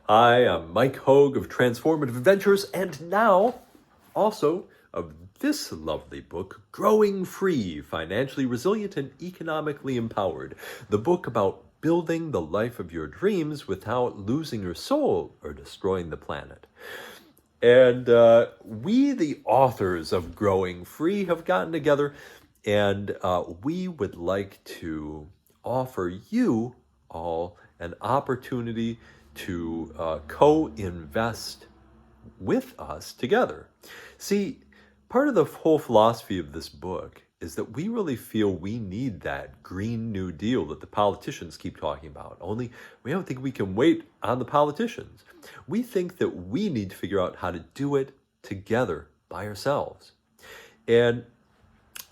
Hi, I'm Mike Hogue of Transformative Adventures, and now also of this lovely book, Growing Free, Financially Resilient and Economically Empowered. The book about building the life of your dreams without losing your soul or destroying the planet. And we, the authors of Growing Free, have gotten together and we would like to offer you all an opportunity to co-invest with us together. See, part of the whole philosophy of this book is that we really feel we need that Green New Deal that the politicians keep talking about. Only we don't think we can wait on the politicians. We think that we need to figure out how to do it together by ourselves. And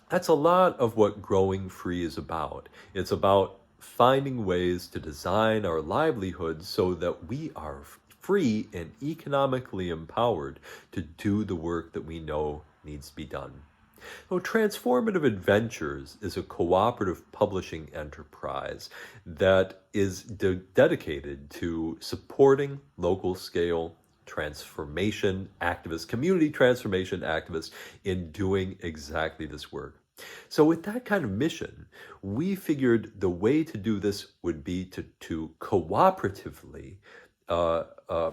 that's a lot of what Growing Free is about. It's about finding ways to design our livelihoods so that we are free and economically empowered to do the work that we know needs to be done. So Transformative Adventures is a cooperative publishing enterprise that is dedicated to supporting local scale transformation activists, community transformation activists in doing exactly this work. So with that kind of mission, we figured the way to do this would be to cooperatively uh, uh,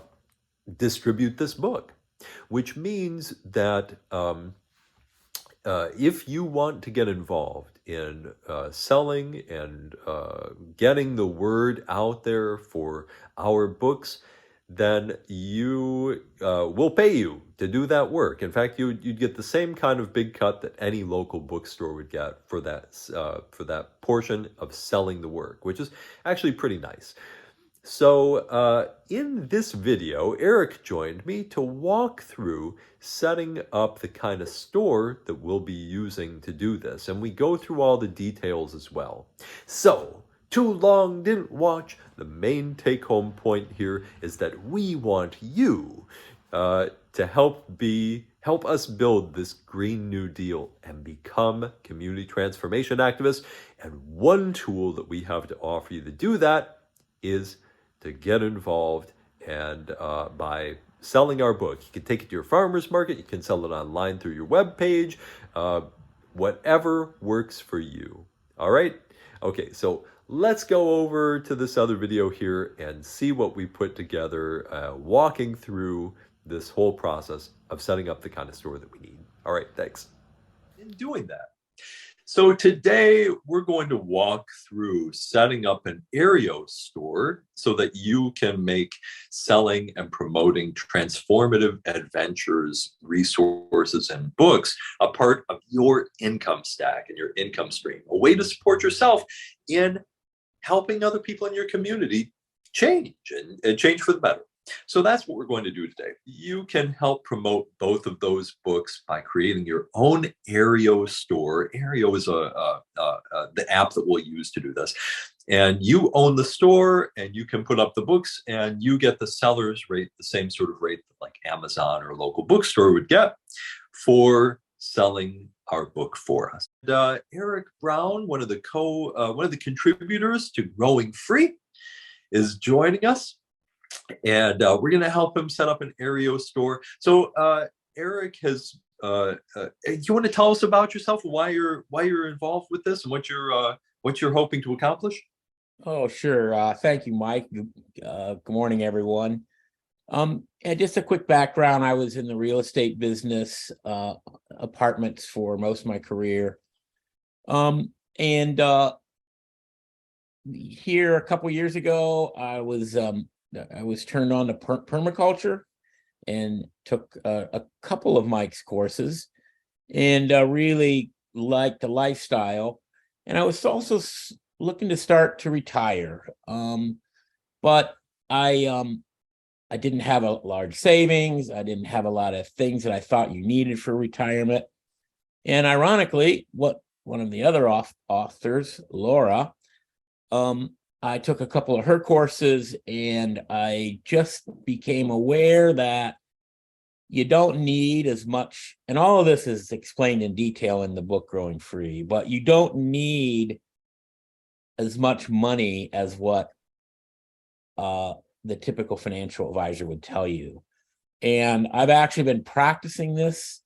distribute this book, which means that if you want to get involved in selling and getting the word out there for our books, then you will pay you to do that work. In fact, you'd get the same kind of big cut that any local bookstore would get for that portion of selling the work, which is actually pretty nice. So in this video, Eric joined me to walk through setting up the kind of store that we'll be using to do this. And we go through all the details as well. So, too long didn't watch. The main take-home point here is that we want you to help us build this Green New Deal and become community transformation activists. And one tool that we have to offer you to do that is to get involved and by selling our book. You can take it to your farmer's market, you can sell it online through your webpage, whatever works for you. All right? Okay, so let's go over to this other video here and see what we put together, walking through this whole process of setting up the kind of store that we need. All right, thanks. In doing that, so today we're going to walk through setting up an Aereo store so that you can make selling and promoting transformative adventures, resources, and books a part of your income stack and your income stream, a way to support yourself in helping other people in your community change and change for the better. So that's what we're going to do today. You can help promote both of those books by creating your own Aereo store. Aereo is the app that we'll use to do this. And you own the store and you can put up the books and you get the seller's rate, the same sort of rate that like Amazon or a local bookstore would get for selling our book for us. And, Eric Brown, one of the contributors to Growing Free, is joining us. And we're going to help him set up an Aereo store. So Eric has. You want to tell us about yourself, why you're involved with this, and what you're hoping to accomplish? Oh, sure. Thank you, Mike. Good morning, everyone. And just a quick background: I was in the real estate business, apartments for most of my career, and here a couple years ago, I was turned on to permaculture and took a couple of Mike's courses and really liked the lifestyle. And I was also looking to start to retire. But I didn't have a large savings. I didn't have a lot of things that I thought you needed for retirement. And ironically, one of the other authors, Laura, I took a couple of her courses and I just became aware that you don't need as much, and all of this is explained in detail in the book Growing Free, but you don't need as much money as what the typical financial advisor would tell you. And I've actually been practicing this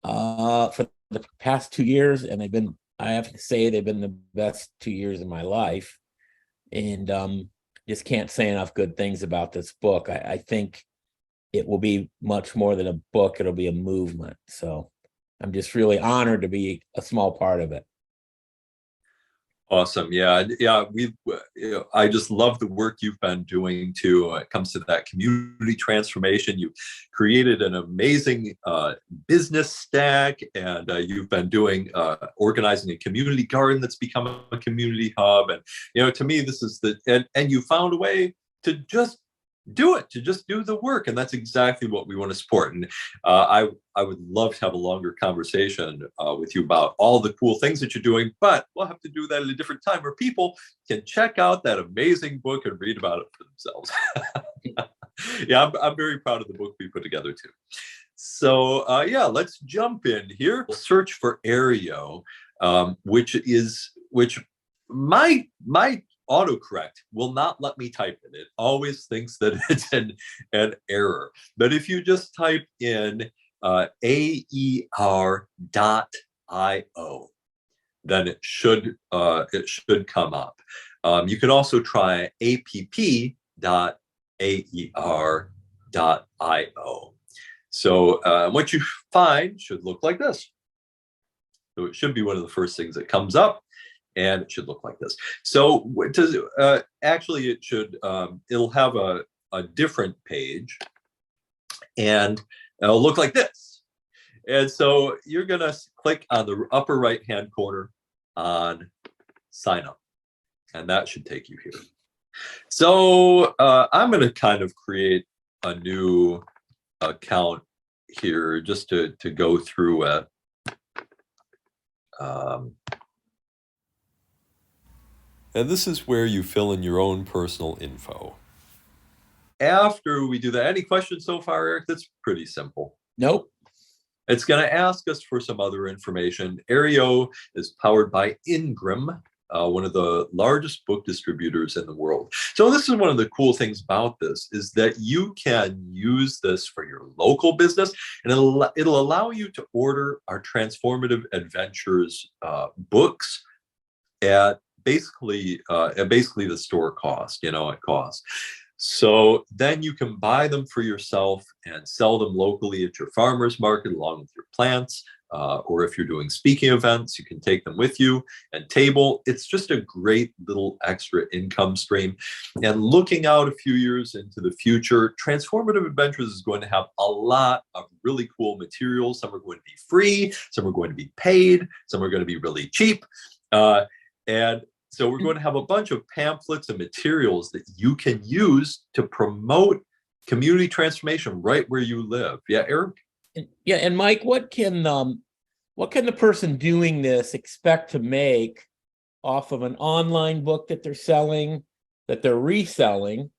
for the past 2 years, and I have to say, they've been the best 2 years of my life. And just can't say enough good things about this book. I think it will be much more than a book. It'll be a movement. So I'm just really honored to be a small part of it. Awesome. Yeah. I just love the work you've been doing too. When it comes to that community transformation, you created an amazing business stack, and you've been doing organizing a community garden that's become a community hub. And to me, this is and you found a way to just do the work, and that's exactly what we want to support. And I would love to have a longer conversation with you about all the cool things that you're doing, but we'll have to do that at a different time where people can check out that amazing book and read about it for themselves. Yeah, I'm very proud of the book we put together too. So let's jump in here. We'll search for Aereo, which my autocorrect will not let me type it. It always thinks that it's an error. But if you just type in AER.io, then it should come up. You can also try app.aer.io. So what you find should look like this. So it should be one of the first things that comes up. And it should look like this. So actually, it should. It'll have a different page, and it'll look like this. And so you're gonna click on the upper right-hand corner on Sign Up, and that should take you here. So I'm gonna kind of create a new account here just to go through it. And this is where you fill in your own personal info. After we do that, any questions so far, Eric? That's pretty simple. Nope. It's going to ask us for some other information. Aereo is powered by Ingram, one of the largest book distributors in the world. So this is one of the cool things about this, is that you can use this for your local business, and it'll allow you to order our Transformative Adventures books at basically the store cost, at cost. So then you can buy them for yourself and sell them locally at your farmer's market along with your plants. Or if you're doing speaking events, you can take them with you and table. It's just a great little extra income stream. And looking out a few years into the future, Transformative Adventures is going to have a lot of really cool materials. Some are going to be free, some are going to be paid, some are going to be really cheap. And so we're going to have a bunch of pamphlets and materials that you can use to promote community transformation right where you live. Yeah, Eric? Yeah, and Mike, what can the person doing this expect to make off of an online book that they're selling, that they're reselling?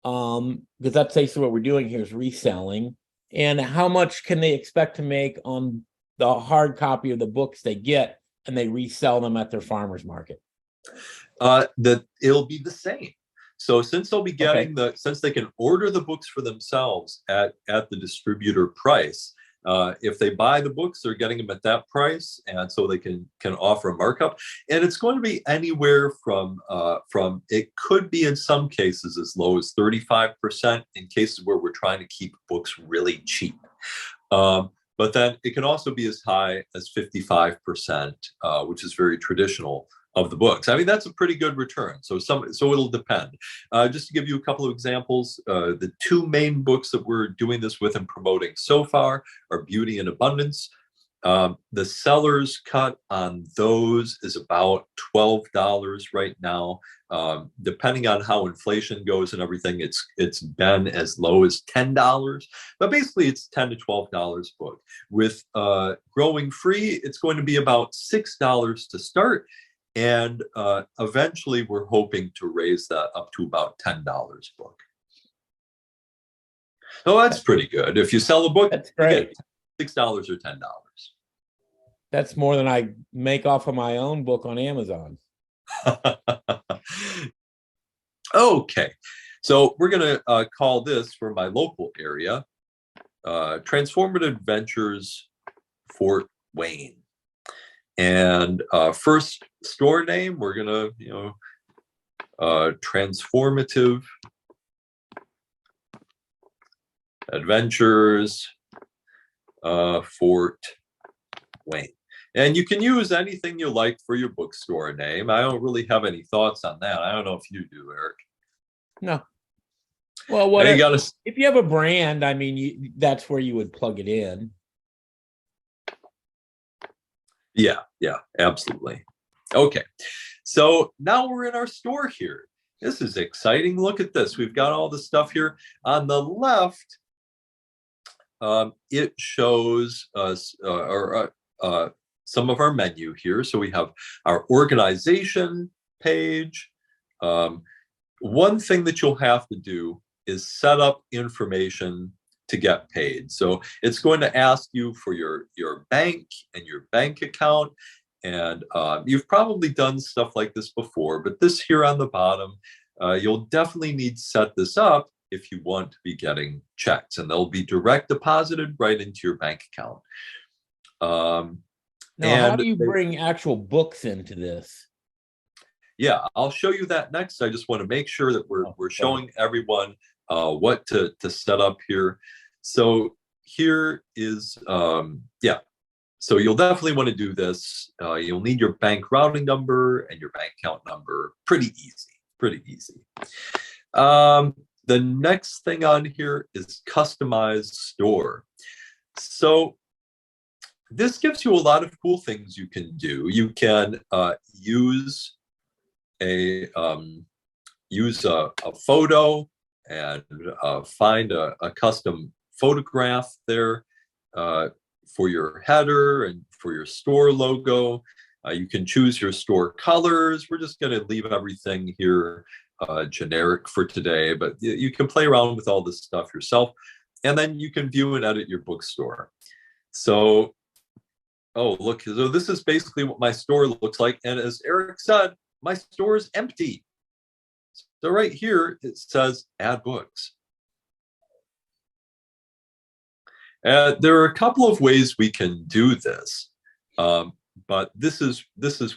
Because that's basically what we're doing here, is reselling. And how much can they expect to make on the hard copy of the books they get and they resell them at their farmer's market? That it'll be the same. So since they'll be getting since they can order the books for themselves at the distributor price, if they buy the books, they're getting them at that price, and so they can offer a markup. And it's going to be anywhere from it could be in some cases as low as 35% in cases where we're trying to keep books really cheap. But then it can also be as high as 55%, which is very traditional of the books. I mean, that's a pretty good return. So it'll depend. Just to give you a couple of examples, the two main books that we're doing this with and promoting so far are Beauty and Abundance. The seller's cut on those is about $12 right now. Depending on how inflation goes and everything, it's been as low as $10, but basically it's $10 to $12 book. With Growing Free, it's going to be about $6 to start. And eventually we're hoping to raise that up to about $10 book. So that's pretty good. If you sell a book, that's great. You get $6 or $10. That's more than I make off of my own book on Amazon. Okay. So we're going to call this, for my local area, Transformative Adventures Fort Wayne. And first store name, we're going to, Transformative Adventures Fort Wayne. And you can use anything you like for your bookstore name. I don't really have any thoughts on that. I don't know if you do, Eric. No. Well, if you have a brand, I mean, that's where you would plug it in. Yeah, absolutely. Okay, so now we're in our store here. This is exciting. Look at this. We've got all the stuff here. On the left, it shows us some of our menu here. So we have our organization page. One thing that you'll have to do is set up information to get paid. So it's going to ask you for your bank and your bank account. And you've probably done stuff like this before, but this here on the bottom, you'll definitely need to set this up if you want to be getting checks, and they'll be direct deposited right into your bank account. Now, how do you bring actual books into this? Yeah, I'll show you that next. I just want to make sure that we're showing everyone what to set up here. So here is, so you'll definitely want to do this. You'll need your bank routing number and your bank account number. Pretty easy. The next thing on here is customized store. So this gives you a lot of cool things you can do. You can use a photo and find a custom photograph there for your header and for your store logo. You can choose your store colors. We're just going to leave everything here generic for today, but you can play around with all this stuff yourself, and then you can view and edit your bookstore. So, oh, look, so this is basically what my store looks like. And as Eric said, my store is empty. So right here, it says add books. There are a couple of ways we can do this. But this is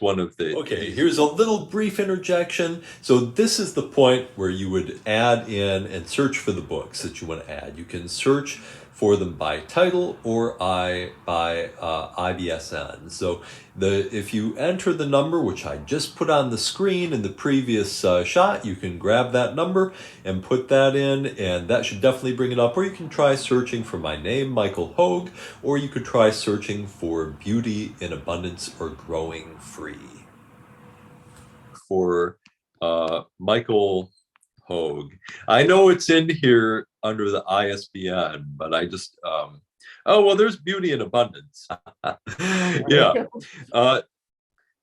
one of the... Okay, here's a little brief interjection. So this is the point where you would add in and search for the books that you want to add. You can search for them by title or by IBSN. So if you enter the number, which I just put on the screen in the previous shot, you can grab that number and put that in, and that should definitely bring it up. Or you can try searching for my name, Michael Hogue, or you could try searching for Beauty in Abundance or Growing Free. For Michael Hogue. I know it's in here under the ISBN, but I just, oh, well, there's Beauty in Abundance. Yeah.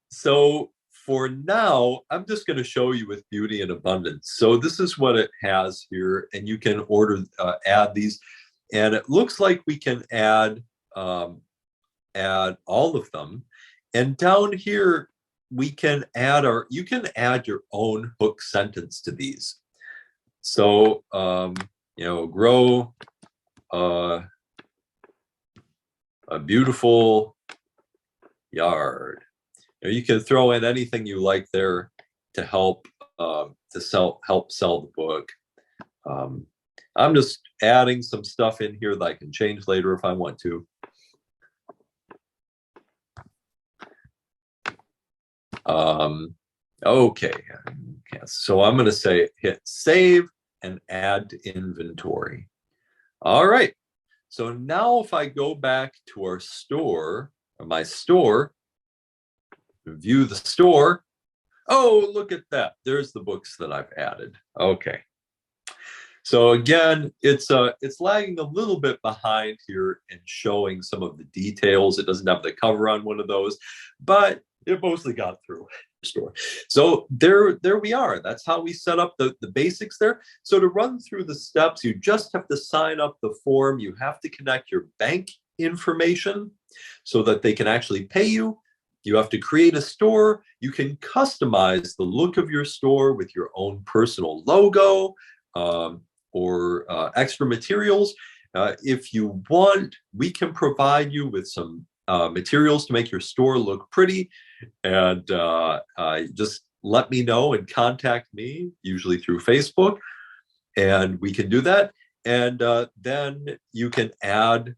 So for now, I'm just going to show you with Beauty in Abundance. So this is what it has here, and you can add these, and it looks like we can add all of them. And down here, we can add you can add your own hook sentence to these. So, grow a beautiful yard. You can throw in anything you like there to help help sell the book. I'm just adding some stuff in here that I can change later if I want to. Okay, so I'm going to hit save and add to inventory. All right, so now if I go back to our store, or my store, view the store, oh, look at that. There's the books that I've added. Okay. So again, it's lagging a little bit behind here in showing some of the details. It doesn't have the cover on one of those, but it mostly got through the store. So there we are. That's how we set up the basics there. So to run through the steps, you just have to sign up the form. You have to connect your bank information so that they can actually pay you. You have to create a store. You can customize the look of your store with your own personal logo. or extra materials. If you want, we can provide you with some materials to make your store look pretty. And just let me know and contact me, usually through Facebook, and we can do that. And then you can add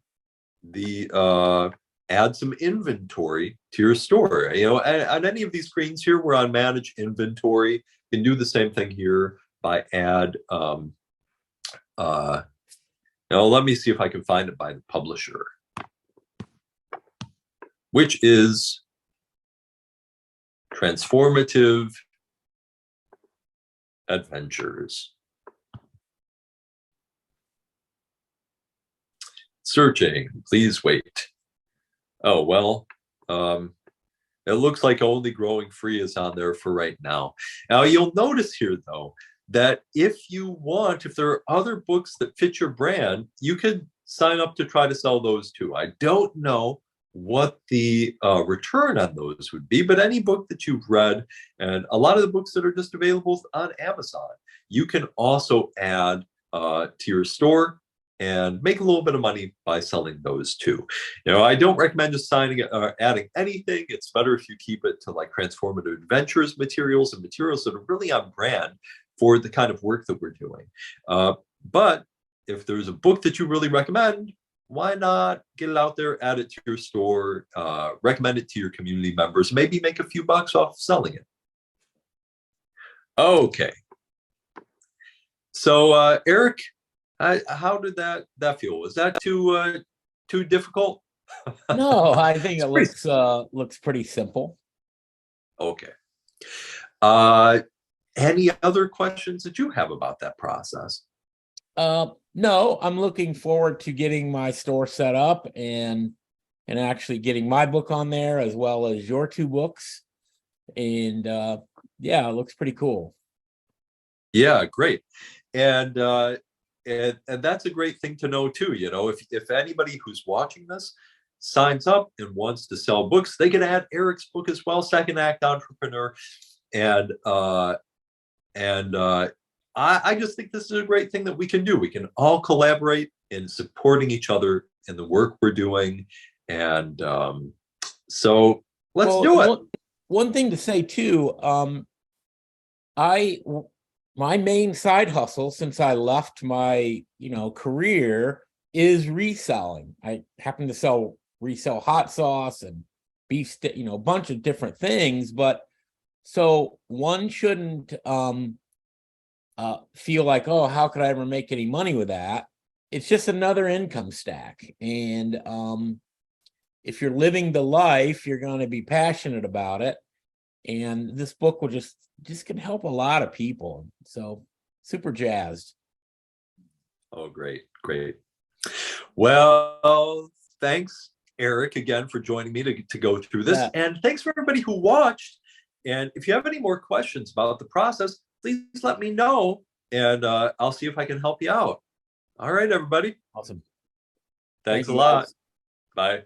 some inventory to your store. On any of these screens here, we're on Manage Inventory. You can do the same thing here by add. Let me see if I can find it by the publisher, which is Transformative Adventures. Searching, please wait. Oh, well, it looks like only Growing Free is on there for right now. Now, you'll notice here, though, that if there are other books that fit your brand, you could sign up to try to sell those too. I don't know what the return on those would be, but any book that you've read, and a lot of the books that are just available on Amazon, you can also add to your store and make a little bit of money by selling those too. I don't recommend just adding anything. It's better if you keep it to like Transformative Adventures materials and materials that are really on brand for the kind of work that we're doing. But if there's a book that you really recommend, why not get it out there, add it to your store, recommend it to your community members, maybe make a few bucks off selling it. Okay. So Eric, how did that feel? Was that too difficult? No, I think it looks pretty simple. Okay. Any other questions that you have about that process? No, I'm looking forward to getting my store set up and actually getting my book on there as well as your two books. And yeah, it looks pretty cool. Yeah, great. And that's a great thing to know too. If anybody who's watching this signs up and wants to sell books, they can add Eric's book as well, Second Act Entrepreneur. And I just think this is a great thing that we can do. We can all collaborate in supporting each other in the work we're doing. And so let's do it. One thing to say too, my main side hustle since I left my career is reselling. I happen to resell hot sauce and beef, a bunch of different things. But so one shouldn't feel like, oh, how could I ever make any money with that? It's just another income stack. And if you're living the life, you're going to be passionate about it. And this book will just can help a lot of people. So super jazzed. Oh, great. Well, thanks, Eric, again for joining me to go through this. Yeah. And thanks for everybody who watched. And if you have any more questions about the process, please let me know, and I'll see if I can help you out. All right, everybody. Awesome. Thanks a lot. Bye.